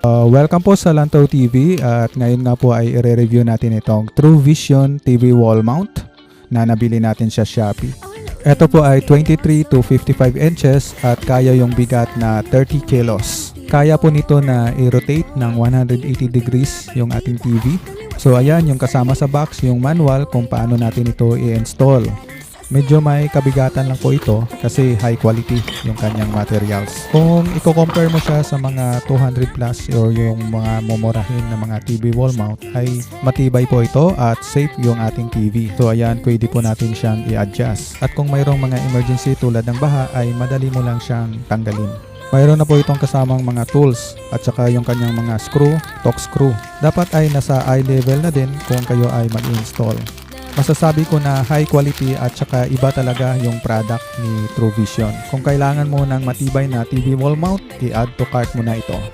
Welcome po sa Lantaw TV at ngayon nga po ay i-review natin itong TrueVision TV wall mount na nabili natin sa Shopee. Ito po ay 23 to 55 inches at kaya yung bigat na 30 kilos. Kaya po nito na i-rotate ng 180 degrees yung ating TV. So ayan yung kasama sa box, yung manual kung paano natin ito i-install. Medyo may kabigatan lang po ito kasi high quality yung kanyang materials. Kung i-compare mo siya sa mga 200 plus or yung mga mumurahin na mga TV wall mount ay matibay po ito at safe yung ating TV. So ayan, pwede po natin siyang i-adjust. At kung mayroong mga emergency tulad ng baha ay madali mo lang siyang tanggalin. Mayroon na po itong kasamang mga tools at saka yung kanyang mga screw, torque screw. Dapat ay nasa eye level na din kung kayo ay mag-install. Masasabi ko na high quality at saka iba talaga yung product ni TrueVision. Kung kailangan mo ng matibay na TV wall mount, i-add to cart mo na ito.